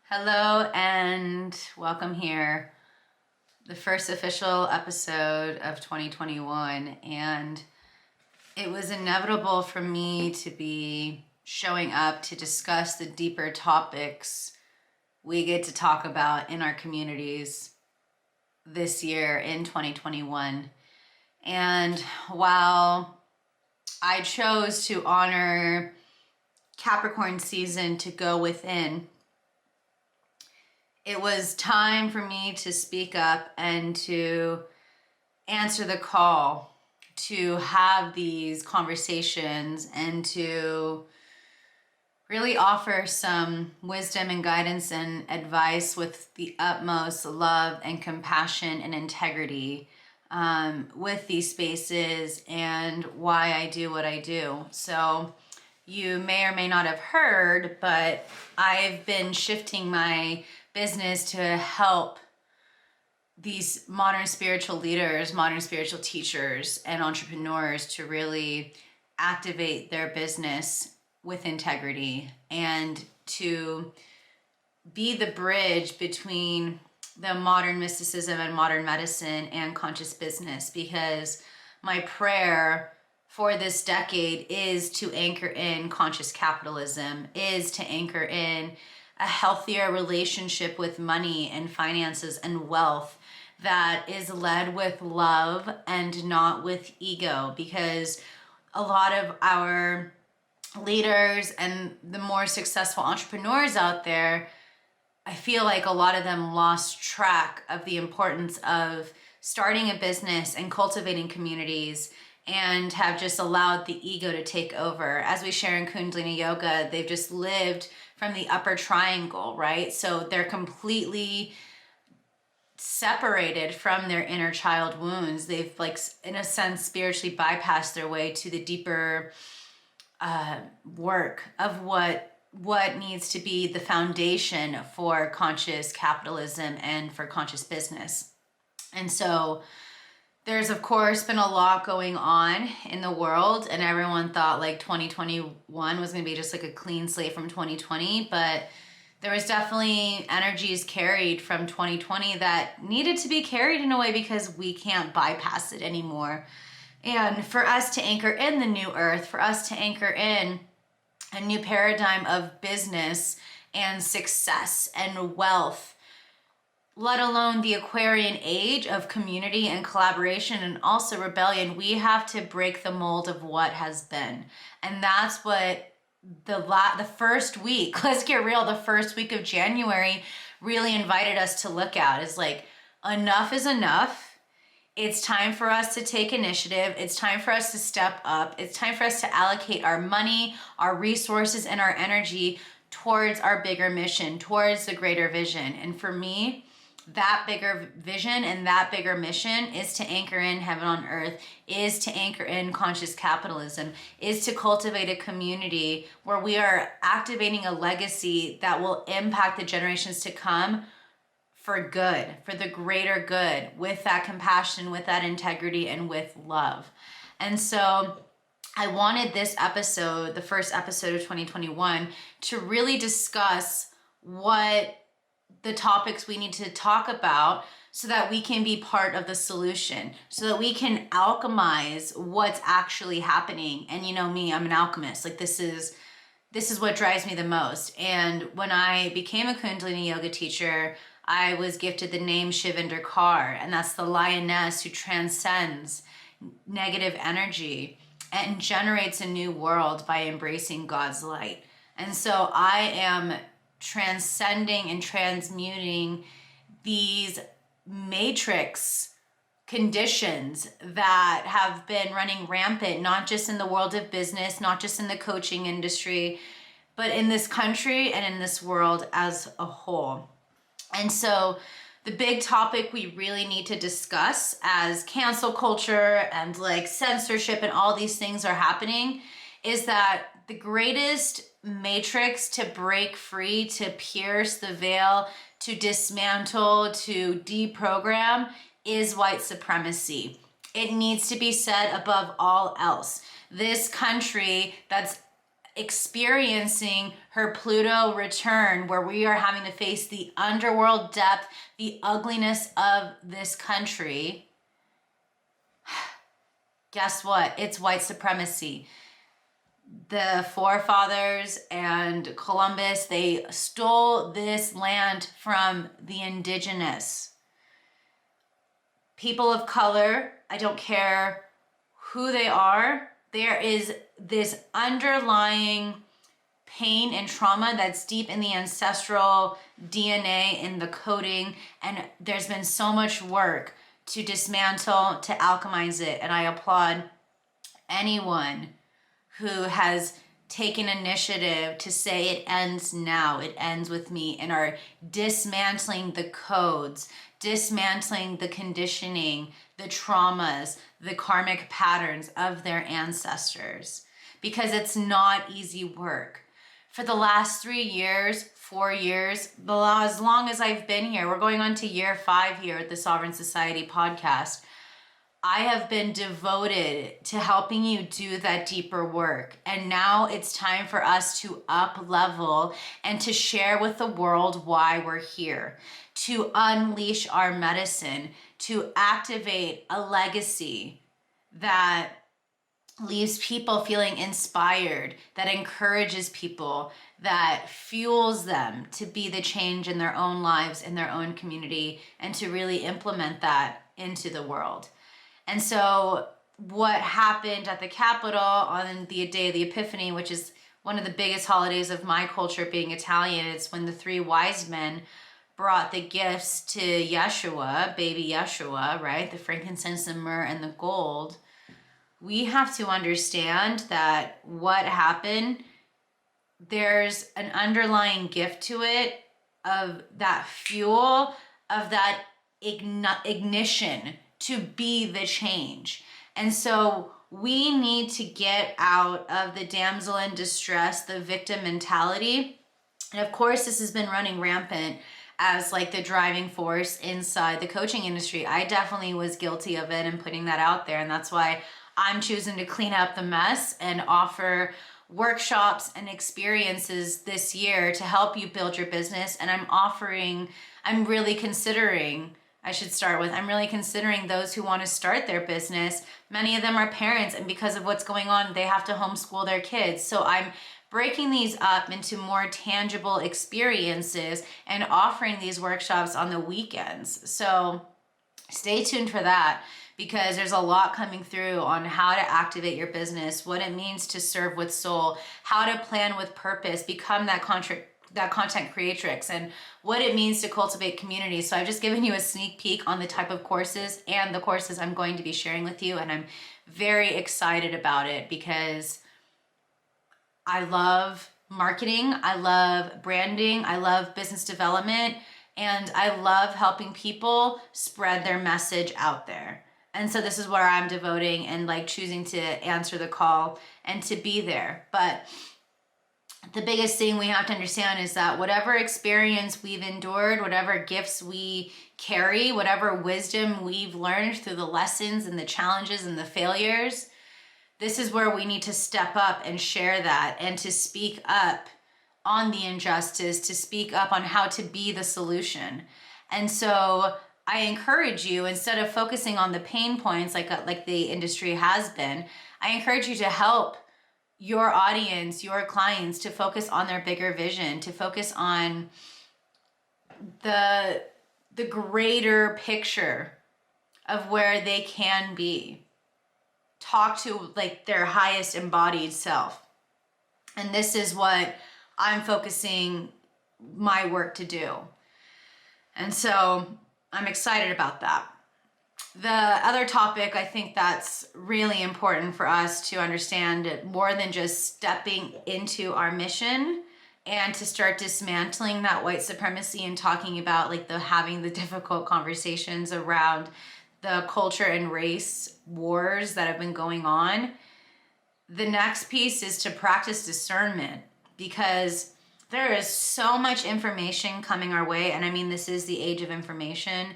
Hello and welcome here. The first official episode of 2021, and it was inevitable for me to be showing up to discuss the deeper topics we get to talk about in our communities this year in 2021. And while I chose to honor Capricorn season to go within, it was time for me to speak up and to answer the call to have these conversations and to really offer some wisdom and guidance and advice with the utmost love and compassion and integrity with these spaces and why I do what I do. So you may or may not have heard, but I've been shifting my business to help these modern spiritual leaders, modern spiritual teachers, and entrepreneurs to really activate their business with integrity and to be the bridge between the modern mysticism and modern medicine and conscious business, because my prayer for this decade is to anchor in conscious capitalism, is to anchor in a healthier relationship with money and finances and wealth that is led with love and not with ego, because a lot of our leaders and the more successful entrepreneurs out there, I feel like a lot of them lost track of the importance of starting a business and cultivating communities and have just allowed the ego to take over. As we share in Kundalini Yoga, they've just lived from the upper triangle, right? So they're completely separated from their inner child wounds. They've, like, in a sense, spiritually bypassed their way to the deeper work of what needs to be the foundation for conscious capitalism and for conscious business. And so there's, of course, been a lot going on in the world, and everyone thought like 2021 was going to be just like a clean slate from 2020, but there was definitely energies carried from 2020 that needed to be carried in a way because we can't bypass it anymore. And for us to anchor in the new earth, for us to anchor in a new paradigm of business and success and wealth, let alone the Aquarian age of community and collaboration and also rebellion, we have to break the mold of what has been. And that's what the first week, let's get real, the first week of January really invited us to look at, is like, enough is enough. It's time for us to take initiative. It's time for us to step up. It's time for us to allocate our money, our resources, and our energy towards our bigger mission, towards the greater vision. And for me, that bigger vision and that bigger mission is to anchor in heaven on earth, is to anchor in conscious capitalism, is to cultivate a community where we are activating a legacy that will impact the generations to come for good, for the greater good, with that compassion, with that integrity, and with love. And so I wanted this episode, the first episode of 2021, to really discuss what the topics we need to talk about so that we can be part of the solution, so that we can alchemize what's actually happening. And you know me, I'm an alchemist. Like, this is what drives me the most. And when I became a Kundalini yoga teacher, I was gifted the name Shivinder Kaur, and that's the lioness who transcends negative energy and generates a new world by embracing God's light. And so I am transcending and transmuting these matrix conditions that have been running rampant, not just in the world of business, not just in the coaching industry, but in this country and in this world as a whole. And so the big topic we really need to discuss, as cancel culture and like censorship and all these things are happening, is that the greatest matrix to break free, to pierce the veil, to dismantle, to deprogram is white supremacy. It needs to be said above all else. This country that's experiencing her Pluto return, where we are having to face the underworld depth, the ugliness of this country, guess what? It's white supremacy. The forefathers and Columbus, they stole this land from the indigenous. People of color, I don't care who they are, there is this underlying pain and trauma that's deep in the ancestral DNA, in the coding, and there's been so much work to dismantle, to alchemize it, and I applaud anyone who has taken initiative to say it ends now, it ends with me, and are dismantling the codes, dismantling the conditioning, the traumas, the karmic patterns of their ancestors, because it's not easy work. For the last 3 years, 4 years, as long as I've been here, we're going on to year 5 here at the Sovereign Society podcast, I have been devoted to helping you do that deeper work. And now it's time for us to up level and to share with the world why we're here, to unleash our medicine, to activate a legacy that leaves people feeling inspired, that encourages people, that fuels them to be the change in their own lives, in their own community, and to really implement that into the world. And so what happened at the Capitol on the day of the Epiphany, which is one of the biggest holidays of my culture being Italian, it's when the 3 wise men brought the gifts to Yeshua, baby Yeshua, right? The frankincense, the myrrh, and the gold. We have to understand that what happened, there's an underlying gift to it of that fuel, of that ignition to be the change. And so we need to get out of the damsel in distress, the victim mentality. And of course, this has been running rampant as like the driving force inside the coaching industry. I definitely was guilty of it and putting that out there. And that's why I'm choosing to clean up the mess and offer workshops and experiences this year to help you build your business. And I'm really considering those who want to start their business. Many of them are parents, and because of what's going on, they have to homeschool their kids. So I'm breaking these up into more tangible experiences and offering these workshops on the weekends. So stay tuned for that, because there's a lot coming through on how to activate your business, what it means to serve with soul, how to plan with purpose, become that content creatrix, and what it means to cultivate community. So I've just given you a sneak peek on the type of courses and the courses I'm going to be sharing with you, and I'm very excited about it because I love marketing, I love branding, I love business development, and I love helping people spread their message out there. And so this is where I'm devoting and like choosing to answer the call and to be there. But the biggest thing we have to understand is that whatever experience we've endured, whatever gifts we carry, whatever wisdom we've learned through the lessons and the challenges and the failures, this is where we need to step up and share that, and to speak up on the injustice, to speak up on how to be the solution. And so I encourage you, instead of focusing on the pain points like the industry has been, I encourage you to help your audience, your clients, to focus on their bigger vision, to focus on the greater picture of where they can be. Talk to like their highest embodied self. And this is what I'm focusing my work to do. And so I'm excited about that. The other topic I think that's really important for us to understand, more than just stepping into our mission and to start dismantling that white supremacy and talking about like having the difficult conversations around the culture and race wars that have been going on. The next piece is to practice discernment, because there is so much information coming our way. And I mean, this is the age of information,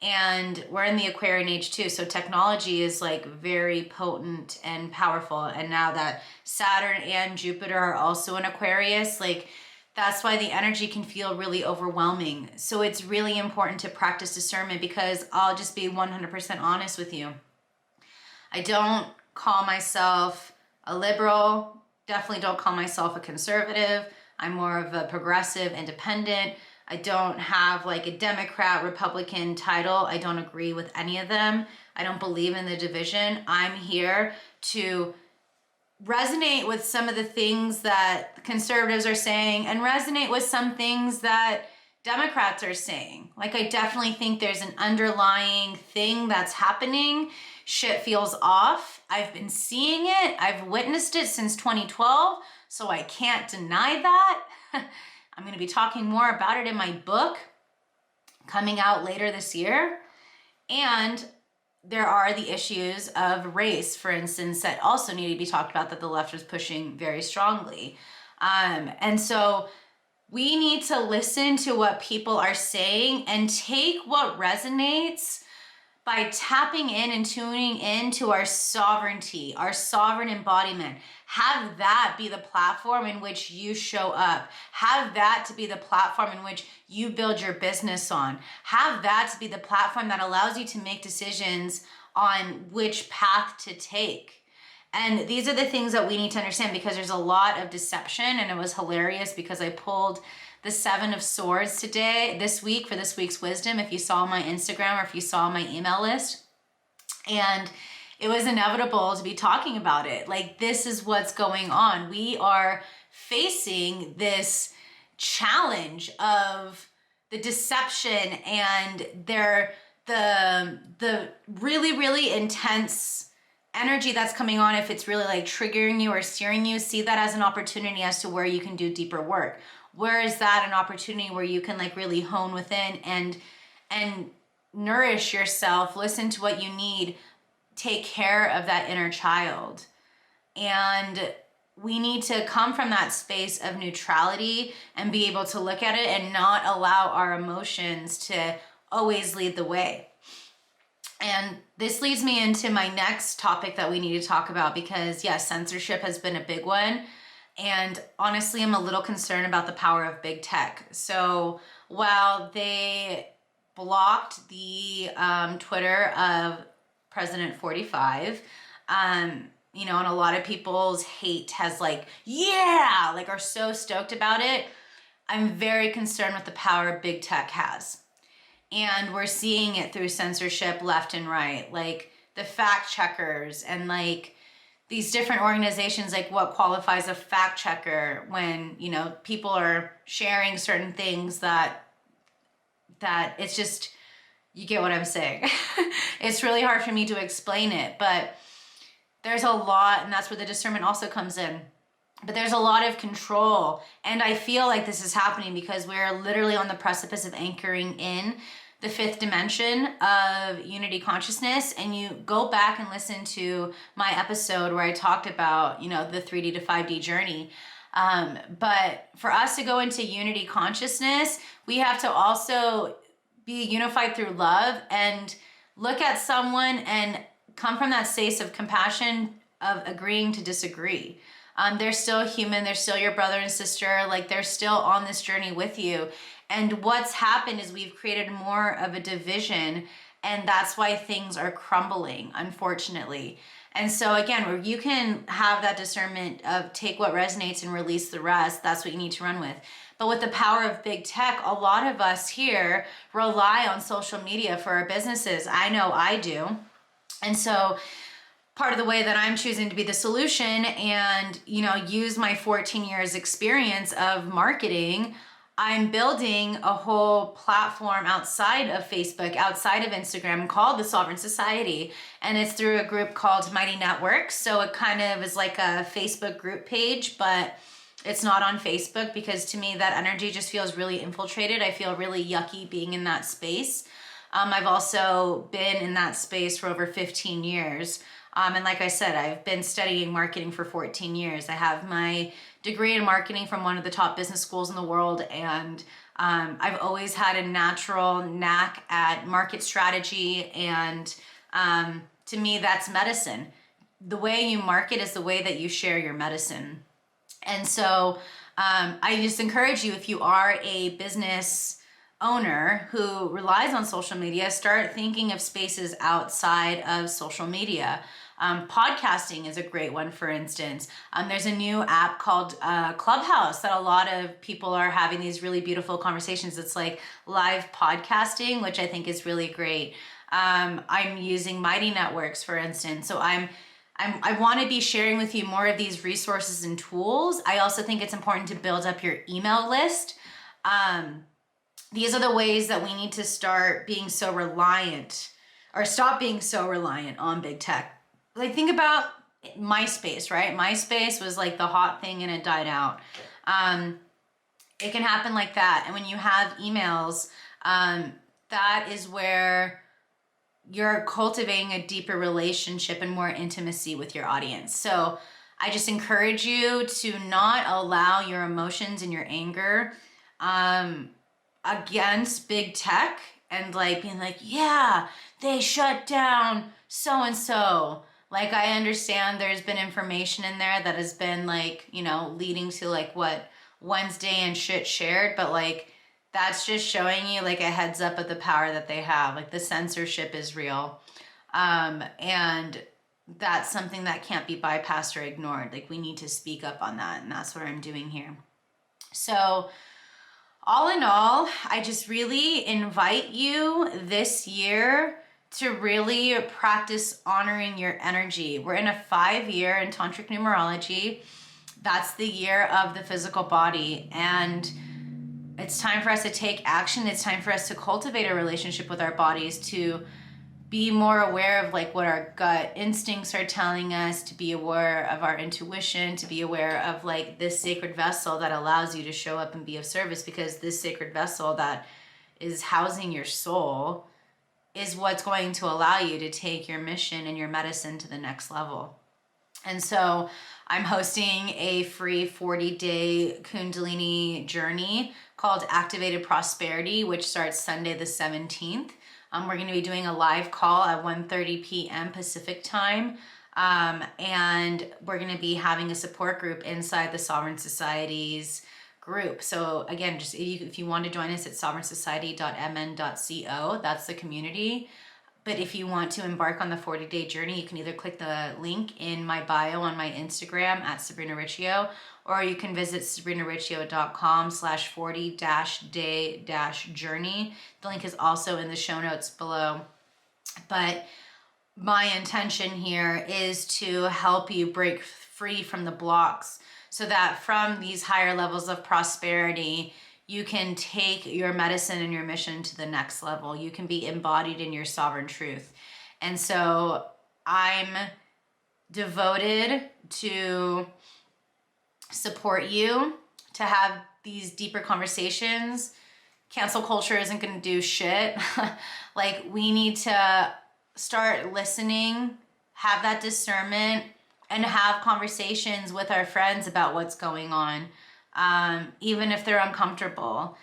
And we're in the Aquarian age too. So technology is like very potent and powerful. And now that Saturn and Jupiter are also in Aquarius, like that's why the energy can feel really overwhelming. So it's really important to practice discernment, because I'll just be 100% honest with you. I don't call myself a liberal, definitely don't call myself a conservative. I'm more of a progressive, independent. I don't have like a Democrat, Republican title. I don't agree with any of them. I don't believe in the division. I'm here to resonate with some of the things that conservatives are saying and resonate with some things that Democrats are saying. Like, I definitely think there's an underlying thing that's happening. Shit feels off. I've been seeing it. I've witnessed it since 2012, so I can't deny that. I'm going to be talking more about it in my book coming out later this year. And there are the issues of race, for instance, that also need to be talked about, that the left is pushing very strongly. And so we need to listen to what people are saying and take what resonates by tapping in and tuning into our sovereignty, our sovereign embodiment. Have that be the platform in which you show up. Have that to be the platform in which you build your business on. Have that to be the platform that allows you to make decisions on which path to take. And these are the things that we need to understand, because there's a lot of deception. And it was hilarious because I pulled the 7 of Swords this week for this week's wisdom, if you saw my Instagram or if you saw my email list. And it was inevitable to be talking about it. Like, this is what's going on. We are facing this challenge of the deception and the really, really intense energy that's coming on. If it's really like triggering you or steering you, see that as an opportunity as to where you can do deeper work. Where is that an opportunity where you can like really hone within and nourish yourself, listen to what you need, take care of that inner child. And we need to come from that space of neutrality and be able to look at it and not allow our emotions to always lead the way. And this leads me into my next topic that we need to talk about, because yes, censorship has been a big one. And honestly, I'm a little concerned about the power of big tech. So while they blocked the Twitter of President 45, and a lot of people's hate has are so stoked about it. I'm very concerned with the power big tech has. And we're seeing it through censorship left and right, like the fact checkers and like these different organizations, like what qualifies a fact checker when, people are sharing certain things that it's just, you get what I'm saying. It's really hard for me to explain it, but there's a lot, and that's where the discernment also comes in. But there's a lot of control, and I feel like this is happening because we're literally on the precipice of anchoring in the 5th dimension of unity consciousness. And you go back and listen to my episode where I talked about, the 3D to 5D journey. But for us to go into unity consciousness, we have to also be unified through love and look at someone and come from that space of compassion, of agreeing to disagree. They're still human. They're still your brother and sister. Like, they're still on this journey with you. And what's happened is we've created more of a division, and that's why things are crumbling, unfortunately. And so again, where you can have that discernment of take what resonates and release the rest, that's what you need to run with. But with the power of big tech, a lot of us here rely on social media for our businesses. I know I do. And so part of the way that I'm choosing to be the solution and, use my 14 years experience of marketing, I'm building a whole platform outside of Facebook, outside of Instagram, called the Sovereign Society. And it's through a group called Mighty Networks. So it kind of is like a Facebook group page, but it's not on Facebook, because to me that energy just feels really infiltrated. I feel really yucky being in that space. I've also been in that space for over 15 years. And like I said, I've been studying marketing for 14 years. I have my degree in marketing from one of the top business schools in the world. And I've always had a natural knack at market strategy, and to me, that's medicine. The way you market is the way that you share your medicine. And so I just encourage you, if you are a business owner who relies on social media, start thinking of spaces outside of social media. Podcasting is a great one, for instance. There's a new app called Clubhouse that a lot of people are having these really beautiful conversations. It's like live podcasting, which I think is really great. I'm using Mighty Networks, for instance. So I want to be sharing with you more of these resources and tools. I also think it's important to build up your email list. These are the ways that we need to start being so reliant, or stop being so reliant on big tech. Like, think about MySpace, right? MySpace was like the hot thing and it died out. It can happen like that. And when you have emails, that is where you're cultivating a deeper relationship and more intimacy with your audience. So I just encourage you to not allow your emotions and your anger against big tech and like being like, yeah, they shut down so-and-so. Like, I understand there's been information in there that has been like, you know, leading to like what Wednesday and shit shared, but like, that's just showing you like a heads up of the power that they have. Like, the censorship is real. And that's something that can't be bypassed or ignored. Like, we need to speak up on that. And that's what I'm doing here. So all in all, I just really invite you this year to really practice honoring your energy. We're in a 5-year in tantric numerology. That's the year of the physical body. And it's time for us to take action. It's time for us to cultivate a relationship with our bodies, to be more aware of like what our gut instincts are telling us, to be aware of our intuition, to be aware of like this sacred vessel that allows you to show up and be of service, because this sacred vessel that is housing your soul is what's going to allow you to take your mission and your medicine to the next level. And so I'm hosting a free 40-day Kundalini journey called Activated Prosperity, which starts Sunday the 17th. We're going to be doing a live call at 1:30 p.m. Pacific time. And we're going to be having a support group inside the Sovereign Society's group. So again, just if you want to join us at sovereignsociety.mn.co, that's the community. But if you want to embark on the 40-day journey, you can either click the link in my bio on my Instagram at Sabrina Riccio, or you can visit sabrinariccio.com/40-day-journey. The link is also in the show notes below. But my intention here is to help you break free from the blocks, so that from these higher levels of prosperity, you can take your medicine and your mission to the next level. You can be embodied in your sovereign truth. And so I'm devoted to support you to have these deeper conversations. Cancel culture isn't going to do shit. Like, we need to start listening, have that discernment, and have conversations with our friends about what's going on, even if they're uncomfortable.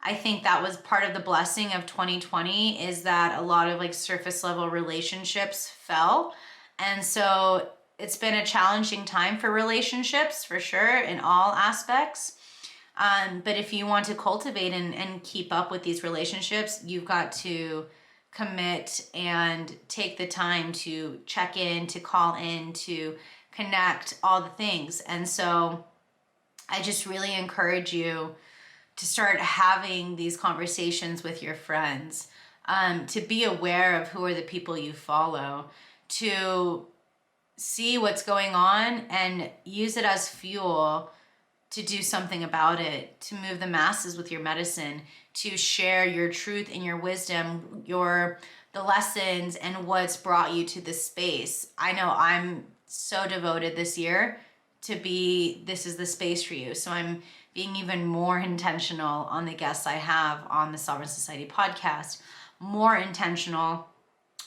I think that was part of the blessing of 2020, is that a lot of like surface level relationships fell. And so it's been a challenging time for relationships, for sure, in all aspects. But if you want to cultivate and keep up with these relationships, you've got to commit and take the time to check in, to call in, to connect, all the things. And so I just really encourage you to start having these conversations with your friends, to be aware of who are the people you follow, to see what's going on and use it as fuel to do something about it, to move the masses with your medicine, to share your truth and your wisdom, the lessons and what's brought you to this space. I know I'm so devoted this year to this is the space for you. So I'm being even more intentional on the guests I have on the Sovereign Society podcast, more intentional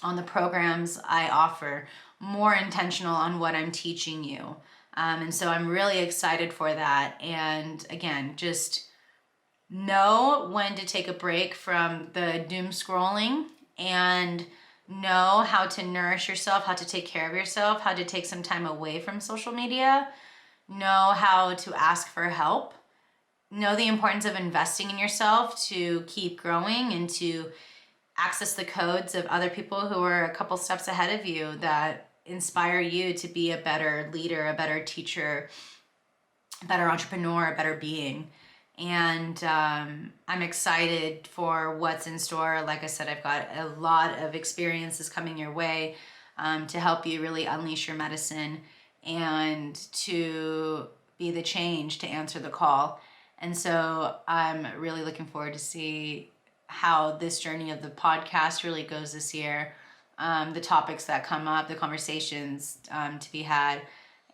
on the programs I offer, more intentional on what I'm teaching you. And so I'm really excited for that. And again, just know when to take a break from the doom scrolling, and know how to nourish yourself, how to take care of yourself, how to take some time away from social media, know how to ask for help, know the importance of investing in yourself to keep growing and to access the codes of other people who are a couple steps ahead of you that inspire you to be a better leader, a better teacher, a better entrepreneur, a better being. And I'm excited for what's in store. Like I said, I've got a lot of experiences coming your way to help you really unleash your medicine and to be the change, to answer the call. And so I'm really looking forward to see how this journey of the podcast really goes this year, the topics that come up, the conversations to be had.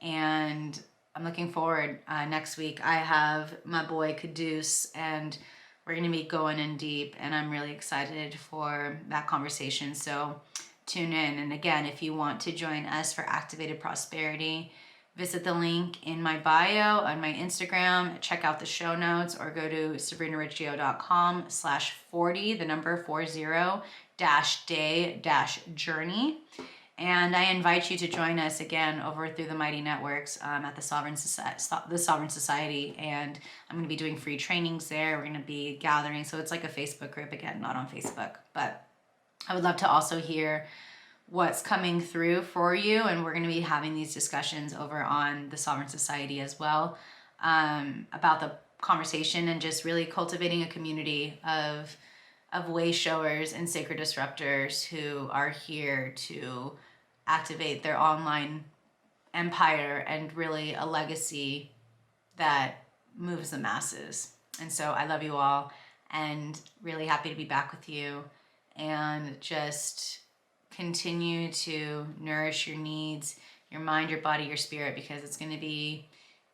And I'm looking forward. Next week I have my boy Caduce, and we're going to be going in deep, and I'm really excited for that conversation. So tune in. And again, if you want to join us for Activated Prosperity, visit the link in my bio on my Instagram, check out the show notes, or go to sabrinariccio.com/40, the number 40-day-journey. And I invite you to join us again over through the Mighty Networks at the Sovereign Society. And I'm going to be doing free trainings there. We're going to be gathering. So it's like a Facebook group, again, not on Facebook. But I would love to also hear what's coming through for you. And we're going to be having these discussions over on the Sovereign Society as well, about the conversation and just really cultivating a community of way showers and sacred disruptors who are here to activate their online empire and really a legacy that moves the masses. And so I love you all, and really happy to be back with you, and just continue to nourish your needs, your mind, your body, your spirit, because it's going to be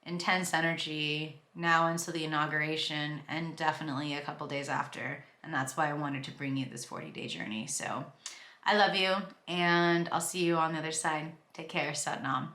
intense energy now until the inauguration, and definitely a couple days after. And that's why I wanted to bring you this 40-day journey. So I love you, and I'll see you on the other side. Take care. Sat Nam.